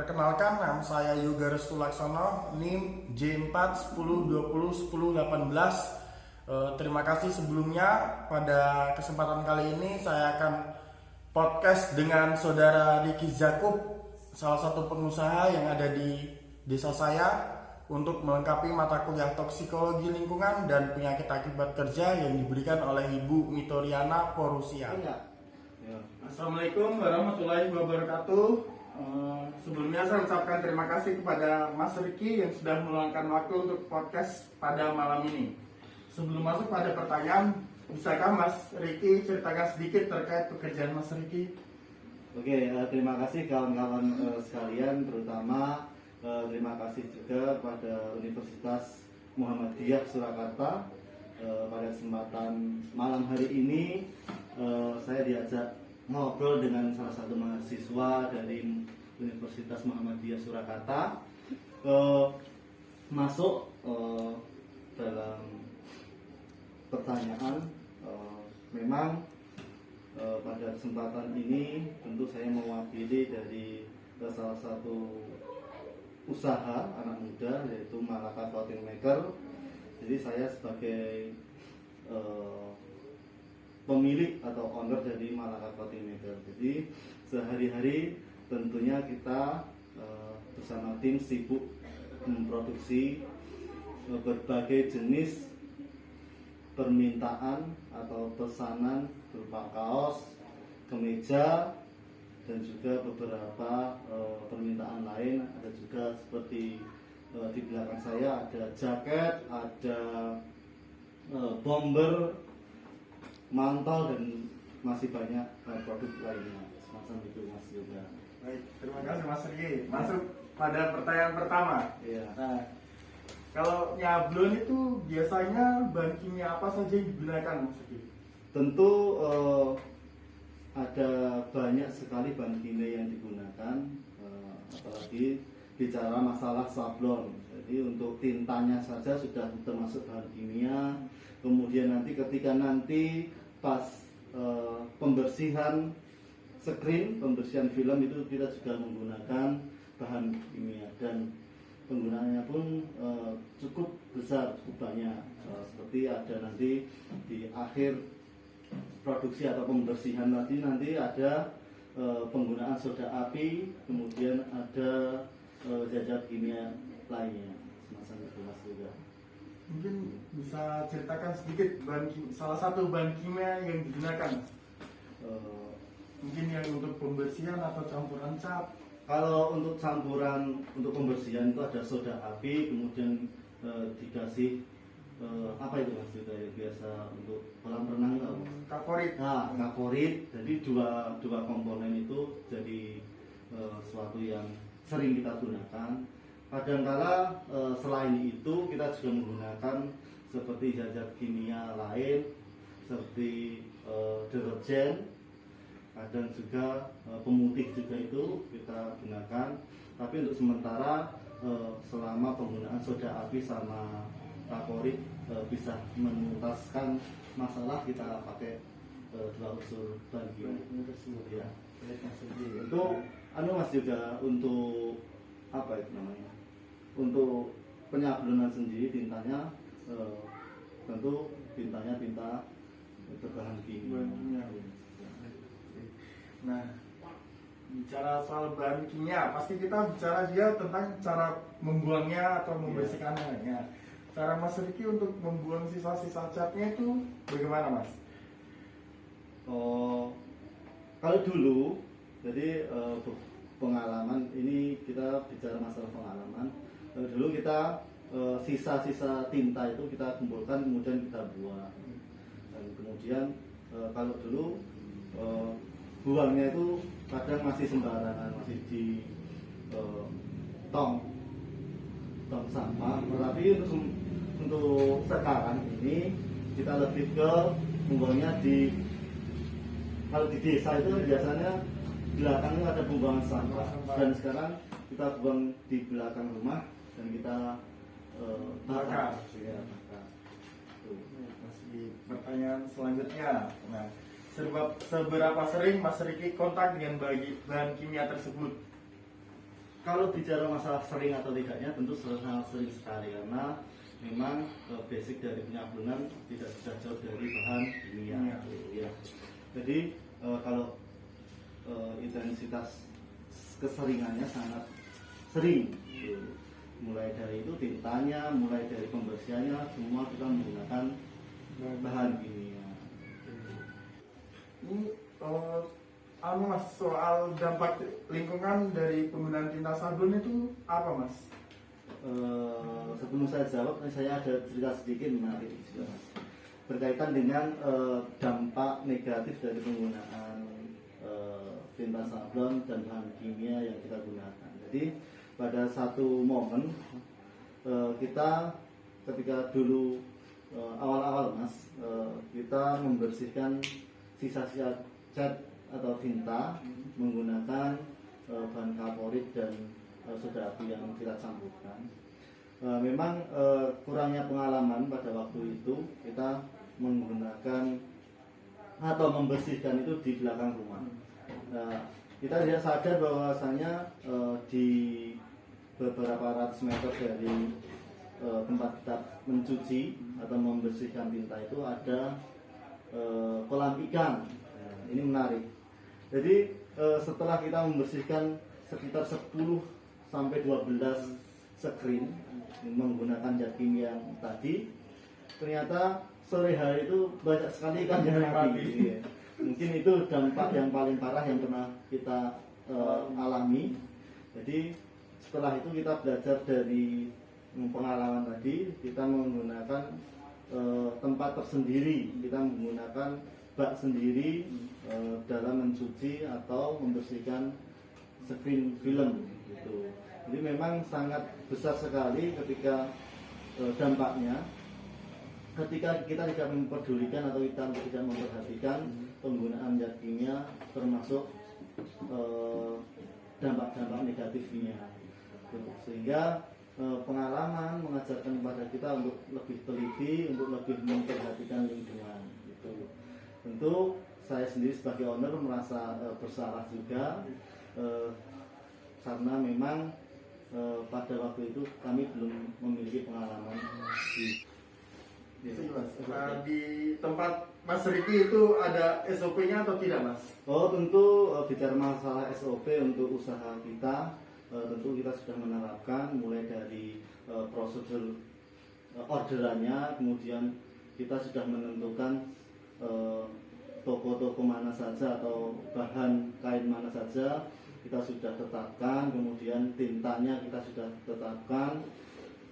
Perkenalkan, nama saya Yoga Restu Laksono, NIM J4 10 20 10 18. Terima kasih sebelumnya. Pada kesempatan kali ini saya akan podcast dengan saudara Ricky Zakub, salah satu pengusaha yang ada di desa saya, untuk melengkapi mata kuliah toksikologi lingkungan dan penyakit akibat kerja yang diberikan oleh Ibu Mitoriana Porusia. Assalamualaikum warahmatullahi wabarakatuh. Sebelumnya saya ucapkan terima kasih kepada Mas Ricky yang sudah meluangkan waktu untuk podcast pada malam ini. Sebelum masuk pada pertanyaan, bisakah Mas Ricky ceritakan sedikit terkait pekerjaan Mas Ricky? Oke, terima kasih kawan-kawan sekalian, terutama terima kasih juga pada Universitas Muhammadiyah Surakarta. Pada kesempatan malam hari ini saya diajak ngobrol dengan salah satu mahasiswa dari Universitas Muhammadiyah Surakarta, masuk dalam pertanyaan. Memang pada kesempatan ini tentu saya mewakili dari salah satu usaha anak muda, yaitu Malaka Clothing Maker. Jadi saya sebagai pemilik atau owner dari Malaka Clothing Maker. Jadi sehari-hari tentunya kita bersama tim sibuk memproduksi berbagai jenis permintaan atau pesanan berupa kaos, kemeja, dan juga beberapa permintaan lain. Ada juga seperti di belakang saya ada jaket, ada bomber, mantel, dan masih banyak produk lainnya semacam itu, Mas Yoga. Baik, terima kasih Mas Ricky. Masuk pada pertanyaan pertama. Iya. Nah, kalau nyablon itu biasanya bahan kimia apa saja yang digunakan, Mas Ricky? Tentu ada banyak sekali bahan kimia yang digunakan, apalagi bicara masalah sablon. Jadi untuk tintanya saja sudah termasuk bahan kimia. Kemudian ketika nanti pas pembersihan screen, pembersihan film, itu kita juga menggunakan bahan kimia, dan penggunaannya pun cukup besar, cukup banyak. Seperti ada nanti di akhir produksi atau pembersihan nanti ada penggunaan soda api, kemudian ada zat kimia lainnya semacam itu, Mas juga. Mungkin bisa ceritakan sedikit salah satu bahan kimia yang digunakan. Mungkin yang untuk pembersihan atau campuran cat. Kalau untuk campuran untuk pembersihan itu ada soda api, kemudian dikasih apa itu, Mas juga ya, biasa untuk kolam renang itu apa? Kaporit. Nah, kaporit. Jadi dua komponen itu jadi suatu yang sering kita gunakan. Kadangkala selain itu kita juga menggunakan seperti zat kimia lain seperti deterjen, kadang juga pemutih juga itu kita gunakan. Tapi untuk sementara selama penggunaan soda api sama kaporit bisa menuntaskan masalah, kita pakai dua unsur bahan kimia tersebut ya. Untuk Mas juga untuk apa itu namanya? Untuk penyablonan sendiri tintanya tentu tintanya tinta berbahan kimia. Nah, bicara soal bahan kimia, pasti kita bicara juga tentang cara membuangnya atau membersihkannya. Ya. Cara Mas Ricky untuk membuang sisa-sisa catnya itu bagaimana, Mas? Kalau dulu, jadi pengalaman ini, kita bicara masalah pengalaman. Dulu kita sisa-sisa tinta itu kita kumpulkan, kemudian kita buang. Dan kemudian kalau dulu buangnya itu kadang masih sembarangan, masih di tong sampah. Tetapi untuk sekarang ini kita lebih ke membuangnya kalau di desa itu biasanya belakangnya ada pembuangan sampah, dan sekarang kita buang di belakang rumah dan kita bakar. Ya, bakar. Masih pertanyaan selanjutnya. Nah, seberapa sering Mas Ricky kontak dengan bahan kimia tersebut? Kalau bicara masalah sering atau tidaknya tentu sangat sering sekali karena memang basic dari penyablonan tidak bisa jauh dari bahan kimia. Ya. Jadi kalau intensitas keseringannya sangat sering, mulai dari itu tintanya, mulai dari pembersihannya, semua kita menggunakan bahan kimia. Ini Mas, soal dampak lingkungan dari penggunaan tinta sablon itu apa, Mas? Sebelum saya jawab, saya ada cerita sedikit menarik juga, Mas, berkaitan dengan dampak negatif dari penggunaan tinta sablon dan bahan kimia yang kita gunakan. Jadi pada satu momen kita ketika dulu awal-awal, Mas, kita membersihkan sisa-sisa cat atau tinta menggunakan bahan kaporit dan soda api yang kita campurkan. Memang kurangnya pengalaman pada waktu itu kita menggunakan atau membersihkan itu di belakang rumah. Kita tidak sadar bahwasanya di beberapa ratus meter dari tempat kita mencuci atau membersihkan tinta itu ada kolam ikan. Ini menarik. Jadi setelah kita membersihkan sekitar 10 sampai 12 screen menggunakan zat kimia yang tadi, ternyata sore hari itu banyak sekali ikan yang mati. Mungkin itu dampak yang paling parah yang pernah kita alami. Jadi setelah itu kita belajar dari pengalaman tadi, kita menggunakan tempat tersendiri, kita menggunakan bak sendiri dalam mencuci atau membersihkan screen film gitu. Jadi memang sangat besar sekali ketika dampaknya ketika kita tidak memperdulikan atau kita tidak memperhatikan penggunaan zat kimia, termasuk dampak-dampak negatifnya. Sehingga pengalaman mengajarkan kepada kita untuk lebih teliti, untuk lebih memperhatikan lingkungan gitu. Tentu saya sendiri sebagai owner merasa bersalah juga karena memang pada waktu itu kami belum memiliki pengalaman di tempat Mas Riki itu ada SOP-nya atau tidak, Mas? Oh, tentu bicara masalah SOP untuk usaha kita, tentu kita sudah menerapkan mulai dari prosedur orderannya, kemudian kita sudah menentukan toko-toko mana saja atau bahan kain mana saja kita sudah tetapkan, kemudian tintanya kita sudah tetapkan,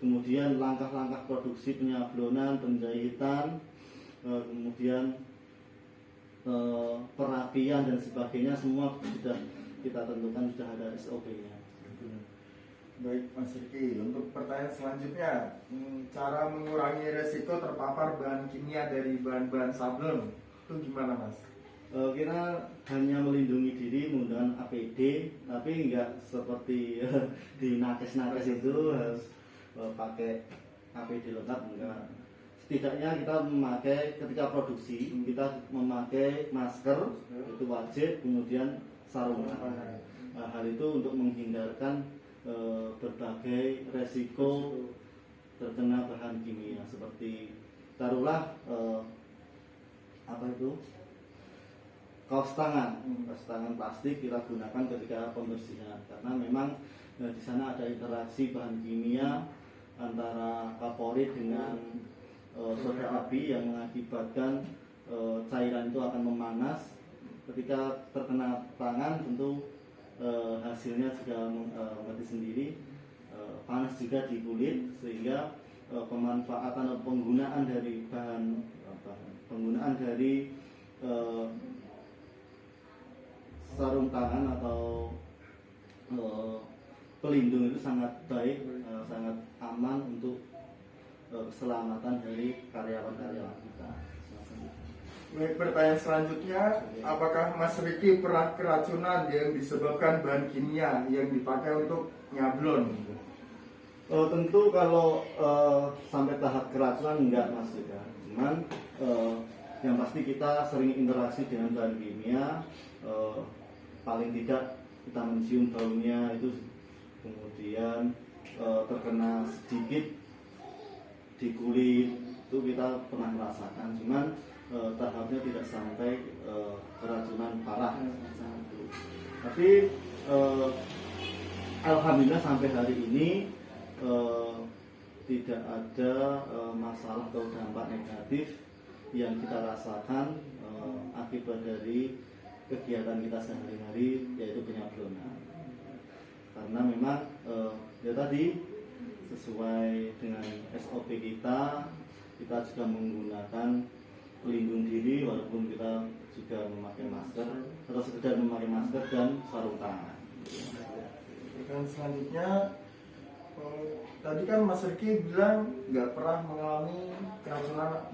kemudian langkah-langkah produksi penyablonan, penjahitan, kemudian perapian dan sebagainya semua sudah kita tentukan, sudah ada SOP-nya. Baik, Mas Riki, untuk pertanyaan selanjutnya, cara mengurangi resiko terpapar bahan kimia dari bahan-bahan sablon itu gimana, Mas? Kita hanya melindungi diri menggunakan APD, tapi enggak seperti di nakes-nakes itu harus pakai APD lengkap, enggak. Setidaknya kita memakai ketika produksi, kita memakai masker, itu wajib, kemudian sarung tangan. Hal itu untuk menghindarkan berbagai resiko terkena bahan kimia seperti taruhlah kaos tangan plastik kita gunakan ketika pembersihan karena memang di sana ada interaksi bahan kimia antara kaporit dengan soda api yang mengakibatkan cairan itu akan memanas. Ketika terkena tangan tentu hasilnya juga mati sendiri, panas juga di kulit, sehingga pemanfaatan atau penggunaan dari sarung tangan atau pelindung itu sangat baik, sangat aman untuk keselamatan dari karyawan-karyawan kita. Baik, pertanyaan selanjutnya, apakah Mas Riki pernah keracunan yang disebabkan bahan kimia yang dipakai untuk nyablon? Tentu kalau sampai tahap keracunan enggak, Mas, ya. Cuman yang pasti kita sering interaksi dengan bahan kimia, paling tidak kita mencium baunya itu kemudian terkena sedikit di kulit itu kita pernah merasakan, cuman tahapnya tidak sampai keracunan parah semacam itu. Tapi alhamdulillah sampai hari ini tidak ada masalah atau dampak negatif yang kita rasakan akibat dari kegiatan kita sehari-hari, yaitu penyablonan. Karena memang ya tadi sesuai dengan SOP kita juga menggunakan pelindung diri walaupun kita juga memakai masker atau sekedar memakai masker dan sarung tangan. Dan selanjutnya tadi kan Mas Riki bilang nggak pernah mengalami keracunan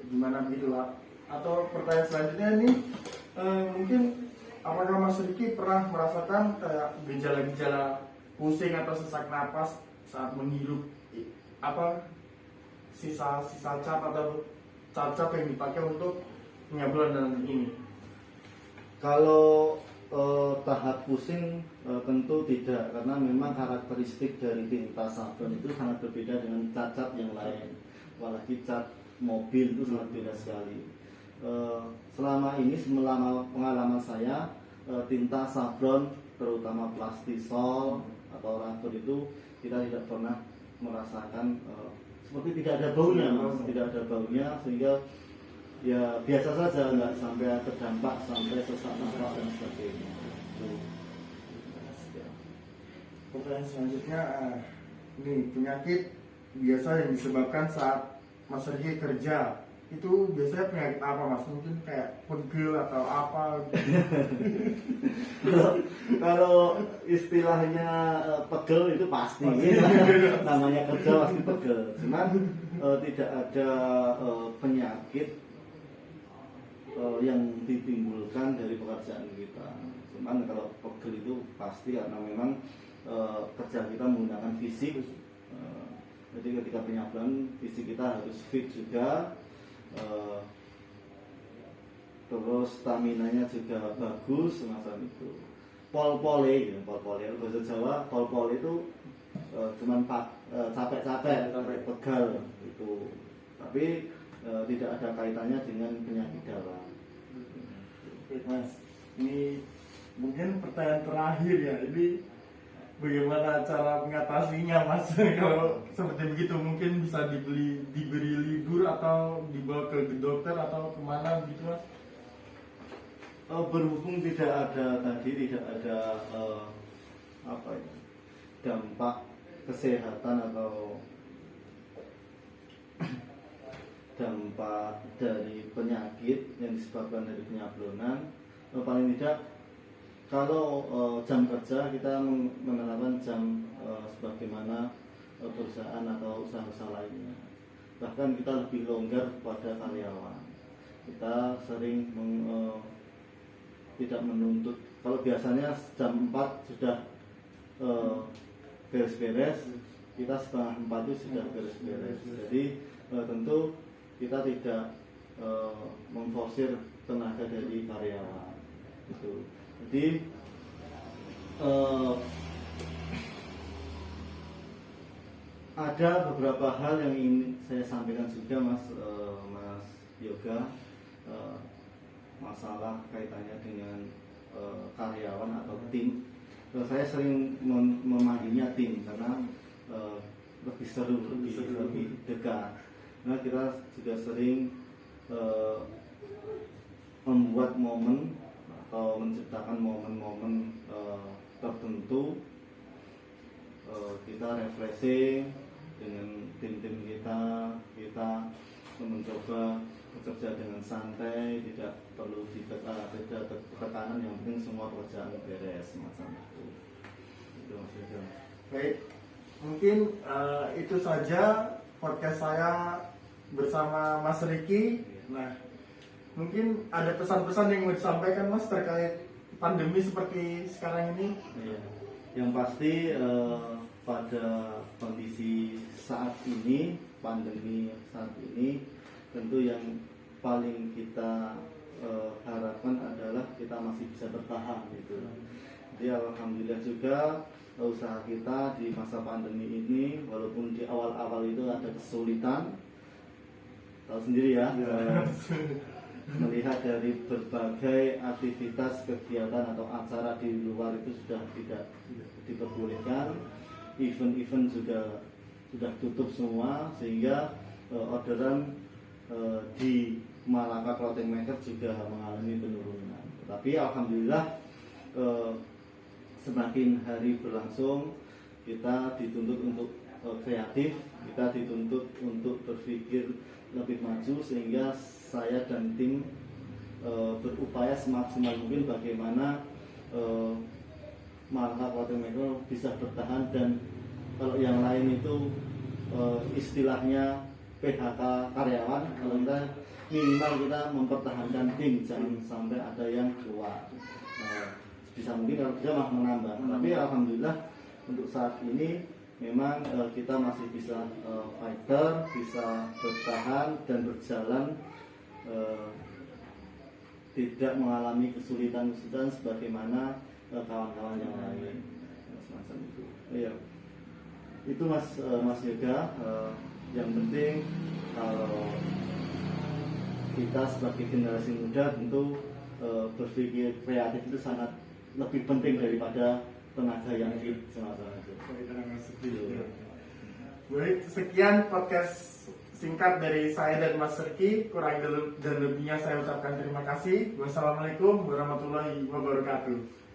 gimana begitu lah. Atau pertanyaan selanjutnya ini mungkin apakah Mas Riki pernah merasakan kayak gejala-gejala pusing atau sesak napas saat menghirup sisa-sisa cat atau cat yang dipakai untuk penyablonan ini? Kalau tahap pusing tentu tidak, karena memang karakteristik dari tinta sablon itu sangat berbeda dengan cat-cat yang lain. Apalagi cat mobil itu sangat beda sekali. Selama pengalaman saya, tinta sablon terutama plastisol atau rubber itu kita tidak pernah merasakan seperti tidak ada baunya, tidak ada baunya, sehingga ya biasa saja, nggak sampai terdampak sampai sesak nafas dan sebagainya. Pertanyaan selanjutnya, ini penyakit biasa yang disebabkan saat Mas Riki kerja itu biasanya penyakit apa Mas? Mungkin kayak pegel atau apa? Kalau istilahnya pegel itu pasti, namanya kerja pasti pegel. Cuman tidak ada penyakit yang ditimbulkan dari pekerjaan kita. Cuman kalau pegel itu pasti karena memang kerja kita menggunakan fisik. Jadi ketika penyablonan fisik kita harus fit juga. Terus staminanya juga bagus semacam itu. Pol-pole bahasa Jawa, pol-pole itu cuman capek-capek, pegal itu. Tapi tidak ada kaitannya dengan penyakit dalam. Oke Mas, ini mungkin pertanyaan terakhir ya. Ini bagaimana cara mengatasinya Mas? Kalau seperti begitu mungkin bisa diberi libur atau dibawa ke dokter atau kemana gitu Mas? Berhubung tidak ada dampak kesehatan atau dampak dari penyakit yang disebabkan dari penyablonan, paling tidak kalau jam kerja kita menerapkan jam sebagaimana perusahaan atau usaha-usaha lainnya. Bahkan kita lebih longgar pada karyawan. Kita sering tidak menuntut. Kalau biasanya jam 4 sudah beres-beres, kita setengah 4 itu sudah beres-beres. Jadi tentu kita tidak memforsir tenaga dari karyawan. Gitu. Jadi ada beberapa hal yang ingin saya sampaikan juga Mas Yoga, masalah kaitannya dengan karyawan atau tim. Saya sering memanggilnya tim karena lebih seru, lebih dekat. Nah kita juga sering membuat momen atau menciptakan momen-momen tertentu, kita refreshing dengan tim-tim kita mencoba bekerja dengan santai, tidak perlu tidak tekanan, yang penting semua pekerjaan beres semacam itu. Itu maksudnya. Baik, mungkin itu saja podcast saya bersama Mas Riki. Nah, mungkin ada pesan-pesan yang mau disampaikan Mas terkait pandemi seperti sekarang ini? Iya. Yang pasti pada kondisi saat ini, pandemi saat ini, tentu yang paling kita harapkan adalah kita masih bisa bertahan gitu. Jadi alhamdulillah juga usaha kita di masa pandemi ini, walaupun di awal-awal itu ada kesulitan, tahu sendiri ya, melihat dari berbagai aktivitas kegiatan atau acara di luar itu sudah tidak diperbolehkan, event-event sudah tutup semua, sehingga orderan di Malaka Clothing Maker juga mengalami penurunan. Tetapi alhamdulillah semakin hari berlangsung, kita dituntut untuk kreatif, kita dituntut untuk berpikir lebih maju, sehingga saya dan tim berupaya semaksimal mungkin bagaimana Malaka Clothing Maker bisa bertahan, dan kalau yang lain itu istilahnya PHK karyawan, kalau kita minimal kita mempertahankan tim, jangan sampai ada yang keluar. Bisa mungkin kalau bisa mah menambah, tapi alhamdulillah untuk saat ini memang kita masih bisa fighter, bisa bertahan dan berjalan, tidak mengalami kesulitan-kesulitan sebagaimana kawan-kawan yang lain, semacam itu. Iya, itu Mas Yoga. Yang penting kalau kita sebagai generasi muda tentu berpikir kreatif itu sangat lebih penting daripada tenaga yang fit semacam itu. Baik, sekian podcast singkat dari saya dan Mas Serki. Kurang dan lebihnya saya ucapkan terima kasih. Wassalamualaikum warahmatullahi wabarakatuh.